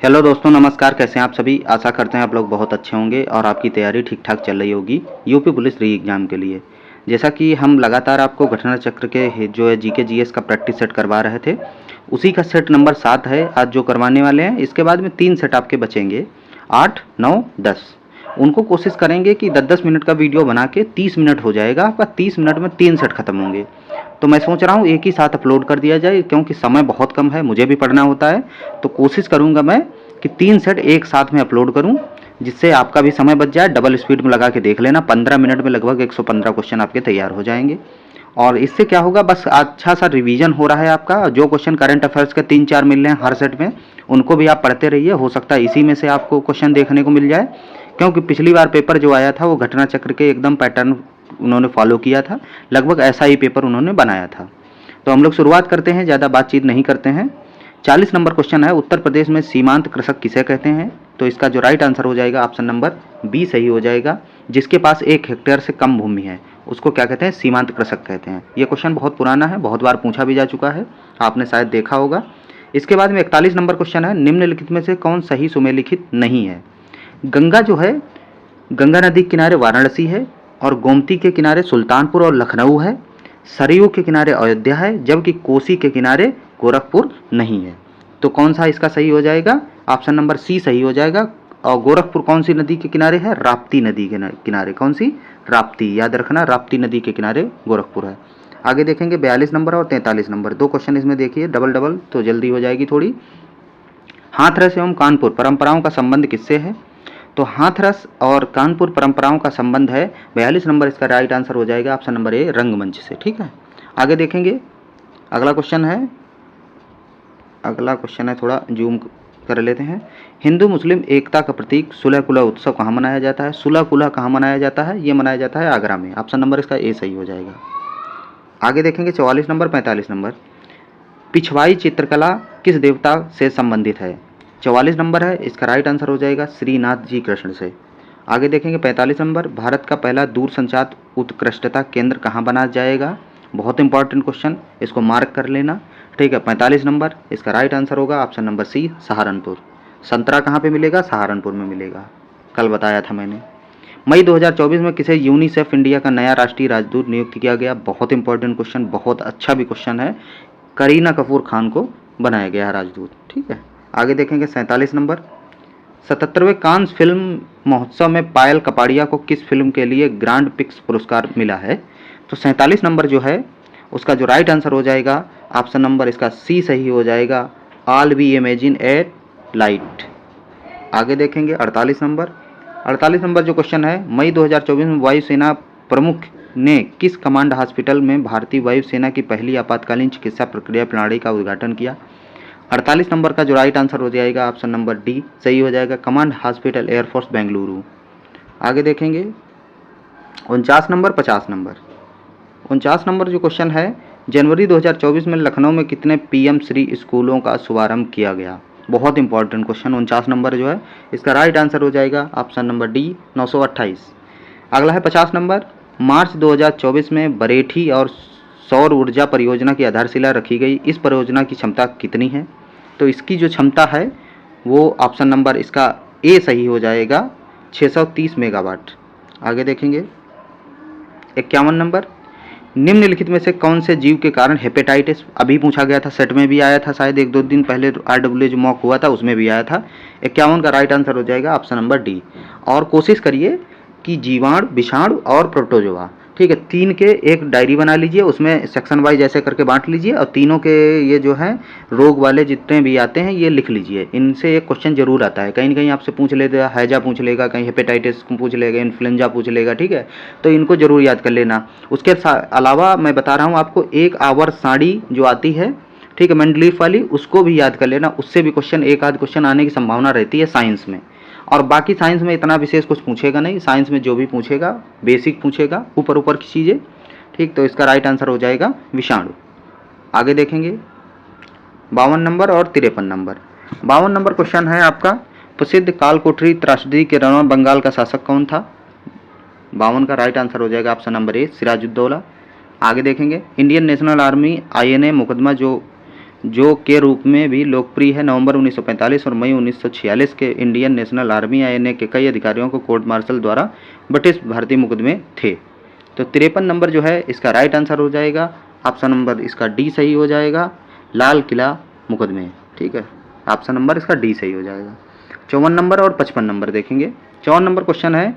Hello दोस्तों, नमस्कार। कैसे हैं आप सभी? आशा करते हैं आप लोग बहुत अच्छे होंगे और आपकी तैयारी ठीक ठाक चल रही होगी यूपी पुलिस री एग्ज़ाम के लिए। जैसा कि हम लगातार आपको घटना चक्र के जो है जीके जीएस का प्रैक्टिस सेट करवा रहे थे, उसी का सेट नंबर 7 है आज जो करवाने वाले हैं। इसके बाद में 3 सेट आपके बचेंगे, 8, 9, 10। उनको कोशिश करेंगे कि 10-10 मिनट का वीडियो बना के 30 मिनट हो जाएगा आपका। 30 मिनट में 3 सेट खत्म होंगे। तो मैं सोच रहा हूँ एक ही साथ अपलोड कर दिया जाए, क्योंकि समय बहुत कम है, मुझे भी पढ़ना होता है। तो कोशिश करूँगा मैं कि 3 सेट एक साथ में अपलोड करूँ, जिससे आपका भी समय बच जाए। डबल स्पीड में लगा के देख लेना, 15 मिनट में लगभग 115 क्वेश्चन आपके तैयार हो जाएंगे। और इससे क्या होगा, बस अच्छा सा रिवीजन हो रहा है आपका। जो क्वेश्चन करंट अफेयर्स के 3-4 मिल रहे हैं हर सेट में, उनको भी आप पढ़ते रहिए। हो सकता है इसी में से आपको क्वेश्चन देखने को मिल जाए, क्योंकि पिछली बार पेपर जो आया था वो घटना चक्र के एकदम पैटर्न उन्होंने फॉलो किया था। लगभग ऐसा ही पेपर उन्होंने बनाया था। तो हम लोग शुरुआत करते हैं, ज़्यादा बातचीत नहीं करते हैं। 40 नंबर क्वेश्चन है, उत्तर प्रदेश में सीमांत कृषक किसे कहते हैं? तो इसका जो राइट आंसर हो जाएगा ऑप्शन नंबर बी सही हो जाएगा। जिसके पास 1 हेक्टेयर से कम भूमि है उसको क्या कहते हैं? सीमांत कृषक कहते हैं। ये क्वेश्चन बहुत पुराना है, बहुत बार पूछा भी जा चुका है, आपने शायद देखा होगा। इसके बाद में 41 नंबर क्वेश्चन है, निम्नलिखित में से कौन सही सुमेलिखित नहीं है? गंगा जो है, गंगा नदी के किनारे वाराणसी है, और गोमती के किनारे सुल्तानपुर और लखनऊ है। सरयू के किनारे अयोध्या है, जबकि कोसी के किनारे गोरखपुर नहीं है। तो कौन सा इसका सही हो जाएगा? ऑप्शन नंबर सी सही हो जाएगा। और गोरखपुर कौन सी नदी के किनारे है? राप्ती नदी के किनारे। कौन सी? राप्ती, याद रखना, राप्ती नदी के किनारे गोरखपुर है। आगे देखेंगे 42 नंबर और 43 नंबर, 2 क्वेश्चन इसमें देखिए डबल डबल, तो जल्दी हो जाएगी थोड़ी। हाथरस एवं कानपुर परंपराओं का संबंध किससे है? तो हाथरस और कानपुर परंपराओं का संबंध है, 42 नंबर इसका राइट आंसर हो जाएगा ऑप्शन नंबर ए, रंगमंच से। ठीक है, आगे देखेंगे। अगला क्वेश्चन है, थोड़ा जूम कर लेते हैं। हिंदू मुस्लिम एकता का प्रतीक सुलह कुलह उत्सव कहाँ मनाया जाता है? सुलह कुलह कहाँ मनाया जाता है? ये मनाया जाता है आगरा में। ऑप्शन नंबर इसका ए सही हो जाएगा। आगे देखेंगे 44 नंबर 45 नंबर, पिछवाई चित्रकला किस देवता से संबंधित है? 44 नंबर है, इसका राइट आंसर हो जाएगा श्रीनाथ जी कृष्ण से। आगे देखेंगे 45 नंबर, भारत का पहला दूरसंचार उत्कृष्टता केंद्र कहाँ बना जाएगा? बहुत इंपॉर्टेंट क्वेश्चन, इसको मार्क कर लेना। ठीक है, 45 नंबर इसका राइट आंसर होगा ऑप्शन नंबर सी, सहारनपुर। संतरा कहाँ पे मिलेगा? सहारनपुर में मिलेगा, कल बताया था मैंने। मई 2024 में किसे यूनिसेफ इंडिया का नया राष्ट्रीय राजदूत नियुक्त किया गया? बहुत इंपॉर्टेंट क्वेश्चन, बहुत अच्छा भी क्वेश्चन है। करीना कपूर खान को बनाया गया है राजदूत। ठीक है, आगे देखेंगे 47 नंबर, 77वें कांस फिल्म महोत्सव में पायल कपाड़िया को किस फिल्म के लिए ग्रांड पिक्स पुरस्कार मिला है? तो 47 नंबर जो है उसका जो राइट आंसर हो जाएगा ऑप्शन नंबर इसका सी सही हो जाएगा, all we imagine at light. आगे देखेंगे 48 नंबर जो क्वेश्चन है, मई 2024 में वायुसेना प्रमुख ने किस कमांड हॉस्पिटल में भारतीय वायुसेना की पहली आपातकालीन चिकित्सा प्रक्रिया प्रणाली का उद्घाटन किया? 48 नंबर का जो राइट आंसर हो जाएगा ऑप्शन नंबर डी सही हो जाएगा, कमांड हॉस्पिटल एयरफोर्स बेंगलुरु। आगे देखेंगे 49 नंबर 50 नंबर, 49 नंबर जो क्वेश्चन है, जनवरी 2024 में लखनऊ में कितने पीएम श्री स्कूलों का शुभारंभ किया गया? बहुत इंपॉर्टेंट क्वेश्चन, 49 नंबर जो है इसका राइट आंसर हो जाएगा ऑप्शन नंबर डी, 928। अगला है 50 नंबर, मार्च 2024 में बरेठी और सौर ऊर्जा परियोजना की आधारशिला रखी गई। इस परियोजना की क्षमता कितनी है? तो इसकी जो क्षमता है वो ऑप्शन नंबर इसका ए सही हो जाएगा, 630 मेगावाट। आगे देखेंगे 51 नंबर, निम्नलिखित में से कौन से जीव के कारण हेपेटाइटिस, अभी पूछा गया था, सेट में भी आया था, शायद 1-2 दिन पहले RW जो मॉक हुआ था उसमें भी आया था। 51 का राइट आंसर हो जाएगा ऑप्शन नंबर डी। और कोशिश करिए कि जीवाणु, विषाणु और प्रोटोजोआ, ठीक है, 3 के एक डायरी बना लीजिए, उसमें सेक्शन वाइज ऐसे करके बांट लीजिए, और तीनों के ये जो है रोग वाले जितने भी आते हैं ये लिख लीजिए। इनसे एक क्वेश्चन जरूर आता है, कहीं ना कहीं आपसे पूछ लेगा, हैजा पूछ लेगा, कहीं हेपेटाइटिस पूछ लेगा, इन्फ्लुएंजा पूछ लेगा। ठीक है, तो इनको जरूर याद कर लेना। उसके अलावा मैं बता रहा हूँ आपको, एक आवर साड़ी जो आती है, ठीक है, मेंडलीफ वाली, उसको भी याद कर लेना। उससे भी क्वेश्चन, एक आध क्वेश्चन आने की संभावना रहती है साइंस में। और बाकी साइंस में इतना विशेष कुछ पूछेगा नहीं, साइंस में जो भी पूछेगा बेसिक पूछेगा, ऊपर ऊपर की चीज़ें। ठीक, तो इसका राइट आंसर हो जाएगा विषाणु। आगे देखेंगे 52 नंबर और 53 नंबर। 52 नंबर क्वेश्चन है आपका, प्रसिद्ध कालकोठरी त्रासदी के रणवा बंगाल का शासक कौन था? 52 का राइट आंसर हो जाएगा ऑप्शन नंबर ए, सिराजुद्दौला। आगे देखेंगे, इंडियन नेशनल आर्मी INA मुकदमा जो जो के रूप में भी लोकप्रिय है। नवंबर 1945 और मई 1946 के इंडियन नेशनल आर्मी INA के कई अधिकारियों को कोर्ट मार्शल द्वारा ब्रिटिश भारतीय मुकदमे थे। तो 53 नंबर जो है इसका राइट आंसर हो जाएगा, ऑप्शन नंबर इसका डी सही हो जाएगा, लाल किला मुकदमे। ठीक है, ऑप्शन नंबर इसका डी सही हो जाएगा। 54 नंबर और 55 नंबर देखेंगे। 54 नंबर क्वेश्चन है,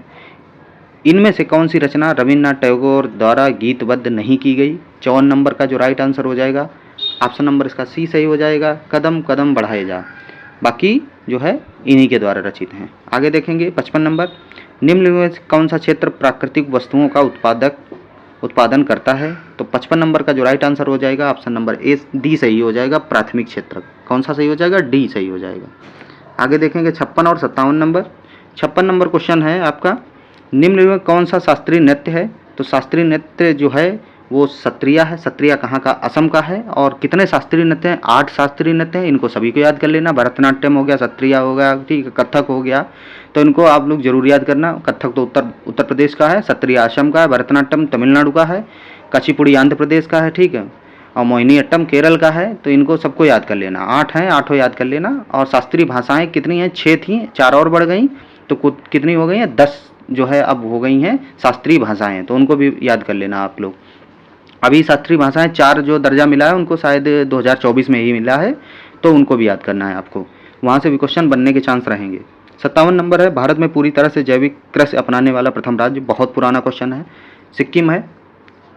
इनमें से कौन सी रचना रविन्द्रनाथ टैगोर द्वारा गीतबद्ध नहीं की गई। 54 नंबर का जो राइट आंसर हो जाएगा, ऑप्शन नंबर इसका सी सही हो जाएगा, कदम कदम बढ़ाए जा। बाकी जो है इन्हीं के द्वारा रचित हैं। आगे देखेंगे 55 नंबर, निम्न में से कौन सा क्षेत्र प्राकृतिक वस्तुओं का उत्पादन करता है। तो 55 नंबर का जो राइट आंसर हो जाएगा, ऑप्शन नंबर ए डी सही हो जाएगा, प्राथमिक क्षेत्र। कौन सा सही हो जाएगा, डी सही हो जाएगा। आगे देखेंगे 56 और 57 नंबर। 56 नंबर क्वेश्चन है आपका, निम्न में कौन सा शास्त्रीय नृत्य है। तो शास्त्रीय नृत्य जो है वो सत्रिया है। सत्रिया कहाँ का, असम का है। और कितने शास्त्रीय नृत्य हैं, 8 शास्त्रीय नृत्य हैं। इनको सभी को याद कर लेना, भरतनाट्यम हो गया, सत्रिया हो गया, ठीक है, कथक हो गया, तो इनको आप लोग जरूर याद करना। कथक तो उत्तर प्रदेश का है, सत्रिया असम का है, भरतनाट्यम तमिलनाडु का है, कुचिपुड़ी आंध्र प्रदेश का है, ठीक है, और मोहिनीअट्टम केरल का है। तो इनको सबको याद कर लेना, 8 हैं, 8 याद कर लेना। और शास्त्रीय भाषाएं कितनी हैं, 6 थी, 4 और बढ़ गई, तो कितनी हो गई हैं, 10 जो है अब हो गई हैं शास्त्रीय भाषाएं। तो उनको भी याद कर लेना आप लोग। अभी शास्त्रीय भाषाएं 4 जो दर्जा मिला है उनको शायद 2024 में ही मिला है, तो उनको भी याद करना है आपको, वहाँ से भी क्वेश्चन बनने के चांस रहेंगे। 57 नंबर है, भारत में पूरी तरह से जैविक कृषि अपनाने वाला प्रथम राज्य। बहुत पुराना क्वेश्चन है, सिक्किम है,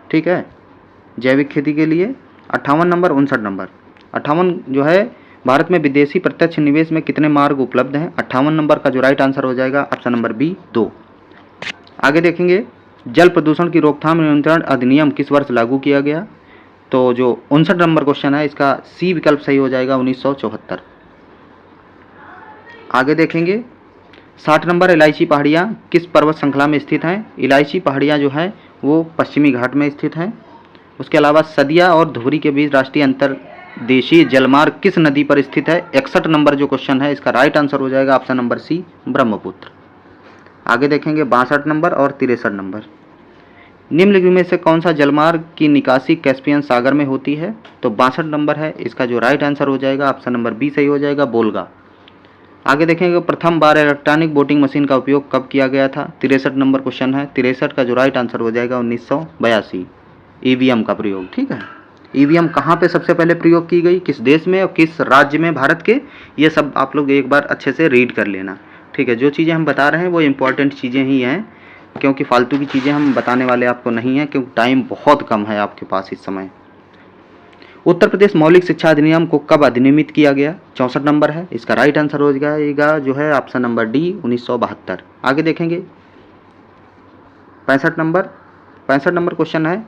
ठीक है, जैविक खेती के लिए। 58 नंबर 59 नंबर। 58 जो है, भारत में विदेशी प्रत्यक्ष निवेश में कितने मार्ग उपलब्ध हैं। 58 नंबर का जो राइट आंसर हो जाएगा, ऑप्शन नंबर बी 2। आगे देखेंगे, जल प्रदूषण की रोकथाम नियंत्रण अधिनियम किस वर्ष लागू किया गया। तो जो 59 नंबर क्वेश्चन है इसका सी विकल्प सही हो जाएगा, 1974। आगे देखेंगे 60 नंबर, इलायची पहाड़ियाँ किस पर्वत श्रृंखला में स्थित हैं। इलायची पहाड़ियाँ जो हैं वो पश्चिमी घाट में स्थित हैं। उसके अलावा सदिया और धुबरी के बीच राष्ट्रीय अंतर्देशीय जलमार्ग किस नदी पर स्थित है। 61 नंबर जो क्वेश्चन है इसका राइट आंसर हो जाएगा, ऑप्शन नंबर सी ब्रह्मपुत्र। आगे देखेंगे 62 नंबर और 63 नंबर। निम्नलिखित में से कौन सा जलमार्ग की निकासी कैस्पियन सागर में होती है। तो 62 नंबर है, इसका जो राइट आंसर हो जाएगा, ऑप्शन नंबर बी सही हो जाएगा, बोलगा। आगे देखेंगे, प्रथम बार इलेक्ट्रॉनिक वोटिंग मशीन का उपयोग कब किया गया था। 63 नंबर क्वेश्चन है, 63 का जो राइट आंसर हो जाएगा 1982, ईवीएम का प्रयोग। ठीक है, ईवीएम कहाँ पे सबसे पहले प्रयोग की गई, किस देश में और किस राज्य में भारत के, ये सब आप लोग एक बार अच्छे से रीड कर लेना। ठीक है, जो चीज़ें हम बता रहे हैं वो इम्पॉर्टेंट चीज़ें ही हैं, क्योंकि फालतू की चीज़ें हम बताने वाले आपको नहीं हैं, क्योंकि टाइम बहुत कम है आपके पास इस समय। उत्तर प्रदेश मौलिक शिक्षा अधिनियम को कब अधिनियमित किया गया। 64 नंबर है, इसका राइट आंसर हो जाएगा जो है ऑप्शन नंबर डी, 1972। आगे देखेंगे 65 नंबर क्वेश्चन है,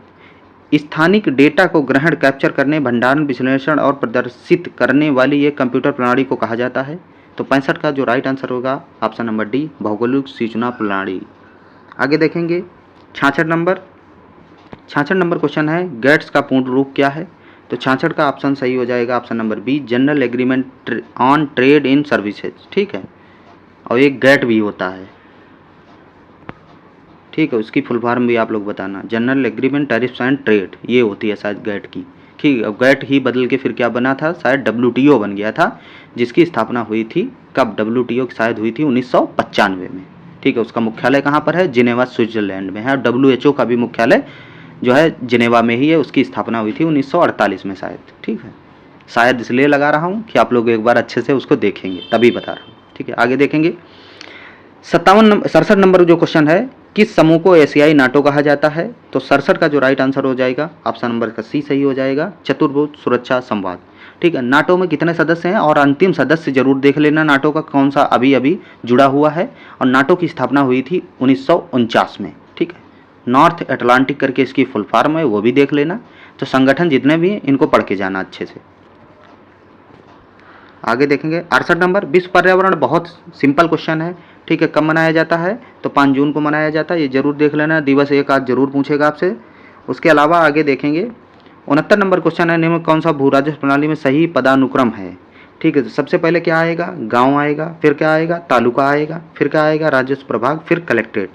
स्थानिक डेटा को ग्रहण, कैप्चर करने, भंडारण, विश्लेषण और प्रदर्शित करने वाली एक कंप्यूटर प्रणाली को कहा जाता है। तो 65 का जो राइट आंसर होगा, ऑप्शन नंबर डी, भौगोलिक सूचना प्रणाली। आगे देखेंगे 66 नंबर क्वेश्चन है, गेट्स का पूर्ण रूप क्या है। तो 66 का ऑप्शन सही हो जाएगा, option number B, general agreement on trade in services. ठीक है, और एक गेट भी होता है, ठीक है, उसकी फुल फॉर्म भी आप लोग बताना, general agreement tariffs and trade, ये होती है शायद गेट की। ठीक है, अब गेट ही बदल के फिर क्या बना था, शायद WTO बन गया था, जिसकी स्थापना हुई थी कब, WTO की शायद हुई थी 1995 में। ठीक है, उसका मुख्यालय कहाँ पर है, जिनेवा स्विट्जरलैंड में है। WHO का भी मुख्यालय जो है जिनेवा में ही है, उसकी स्थापना हुई थी 1948 में शायद। ठीक है, शायद इसलिए लगा रहा हूँ कि आप लोग एक बार अच्छे से उसको देखेंगे, तभी बता रहा हूँ। ठीक है, आगे देखेंगे 67 नंबर जो क्वेश्चन है, किस समूह को एशियाई नाटो कहा जाता है। तो 67 का जो राइट आंसर हो जाएगा, ऑप्शन नंबर का सी सही हो जाएगा, चतुर्भुज सुरक्षा संवाद। ठीक है, नाटो में कितने सदस्य हैं, और अंतिम सदस्य जरूर देख लेना, नाटो का कौन सा अभी अभी जुड़ा हुआ है। और नाटो की स्थापना हुई थी 1949 में। ठीक है, नॉर्थ अटलांटिक करके इसकी फुल फॉर्म है, वो भी देख लेना। तो संगठन जितने भी हैं इनको पढ़ के जाना अच्छे से। आगे देखेंगे 68 नंबर, विश्व पर्यावरण, बहुत सिंपल क्वेश्चन है। ठीक है, कब मनाया जाता है, तो 5 जून को मनाया जाता है, ये जरूर देख लेना, दिवस एक आध जरूर पूछेगा आपसे। उसके अलावा आगे देखेंगे 69 नंबर क्वेश्चन है, निम्न कौन सा भू राजस्व प्रणाली में सही पदानुक्रम है। ठीक है, तो सबसे पहले क्या आएगा, गांव आएगा, फिर क्या आएगा, तालुका आएगा, फिर क्या आएगा, राजस्व प्रभाग, फिर कलेक्ट्रेट।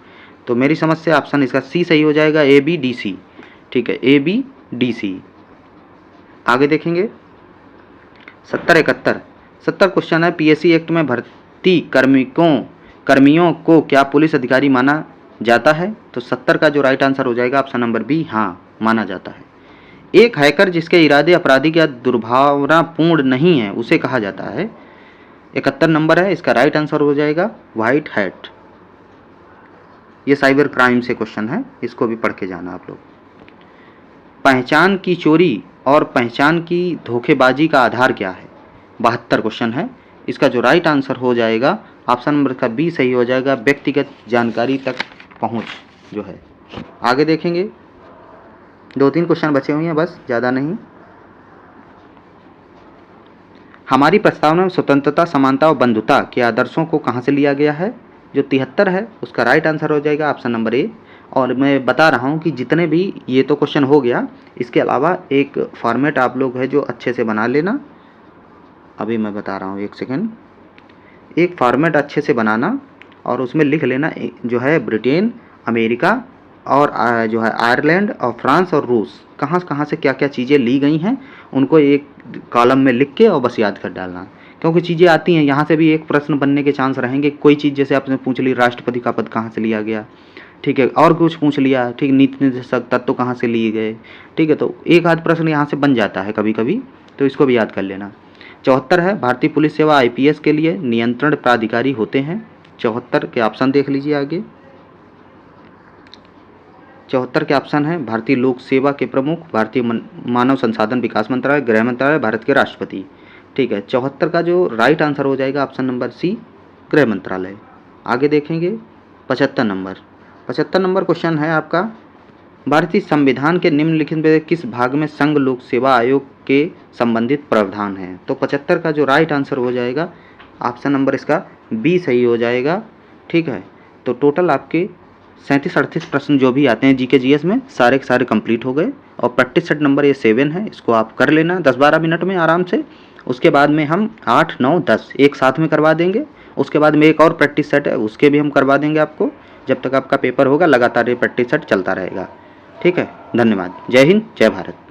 तो मेरी समझ से ऑप्शन इसका सी सही हो जाएगा, ABDC। ठीक है, ABDC। आगे देखेंगे 70 क्वेश्चन है, पीएससी एक्ट में भर्ती कर्मियों को क्या पुलिस अधिकारी माना जाता है? तो 70 का जो राइट आंसर हो जाएगा ऑप्शन नंबर बी, हाँ माना जाता है। एक हैकर जिसके इरादे आपराधिक या दुर्भावनापूर्ण नहीं है उसे कहा जाता है? 71 नंबर है, इसका राइट आंसर हो जाएगा व्हाइट हैट। ये साइबर क्राइम से क्वेश्चन है, इसको भी पढ़ के जाना आप लोग। पहचान की चोरी और पहचान की धोखेबाजी का आधार क्या है? 72 क्वेश्चन है, इसका जो राइट आंसर हो जाएगा ऑप्शन नंबर का बी सही हो जाएगा, व्यक्तिगत जानकारी तक पहुंच जो है। आगे देखेंगे, 2-3 क्वेश्चन बचे हुए हैं बस, ज़्यादा नहीं। हमारी प्रस्तावना में स्वतंत्रता, समानता और बंधुता के आदर्शों को कहाँ से लिया गया है? जो 73 है उसका राइट आंसर हो जाएगा ऑप्शन नंबर ए। और मैं बता रहा हूँ कि जितने भी, ये तो क्वेश्चन हो गया, इसके अलावा एक फॉर्मेट आप लोग है जो अच्छे से बना लेना। अभी मैं बता रहा हूँ, एक सेकेंड। एक फॉर्मेट अच्छे से बनाना और उसमें लिख लेना जो है ब्रिटेन, अमेरिका और जो है आयरलैंड और फ्रांस और रूस, कहाँ कहाँ से क्या क्या चीज़ें ली गई हैं उनको एक कॉलम में लिख के और बस याद कर डालना। क्योंकि चीज़ें आती हैं, यहाँ से भी एक प्रश्न बनने के चांस रहेंगे। कोई चीज़ जैसे आपने पूछ ली राष्ट्रपति का पद कहाँ से लिया गया, ठीक है, और कुछ पूछ लिया, ठीक, नीति निर्देशक तत्व कहाँ से लिए गए, ठीक है, तो एक आध प्रश्न यहाँ से बन जाता है कभी कभी, तो इसको भी याद कर लेना। 74 है, भारतीय पुलिस सेवा IPS के लिए नियंत्रण प्राधिकारी होते हैं। 74 के ऑप्शन देख लीजिए आगे। 74 के ऑप्शन है भारतीय लोक सेवा के प्रमुख, भारतीय मानव संसाधन विकास मंत्रालय, गृह मंत्रालय, भारत के राष्ट्रपति। ठीक है, 74 का जो राइट आंसर हो जाएगा ऑप्शन नंबर सी, गृह मंत्रालय। आगे देखेंगे 75 नंबर क्वेश्चन है आपका, भारतीय संविधान के निम्नलिखित में किस भाग में संघ लोक सेवा आयोग के संबंधित प्रावधान हैं? तो 75 का जो राइट आंसर हो जाएगा ऑप्शन नंबर इसका बी सही हो जाएगा। ठीक है, तो टोटल आपके 37-38 प्रश्न जो भी आते हैं जीके जीएस में सारे के सारे कंप्लीट हो गए। और प्रैक्टिस सेट नंबर ये 7 है, इसको आप कर लेना 10-12 मिनट में आराम से। उसके बाद में हम 8, 9, 10 एक साथ में करवा देंगे। उसके बाद में एक और प्रैक्टिस सेट है, उसके भी हम करवा देंगे आपको। जब तक आपका पेपर होगा लगातार ये प्रैक्टिस सेट चलता रहेगा। ठीक है, धन्यवाद। जय हिंद, जय भारत।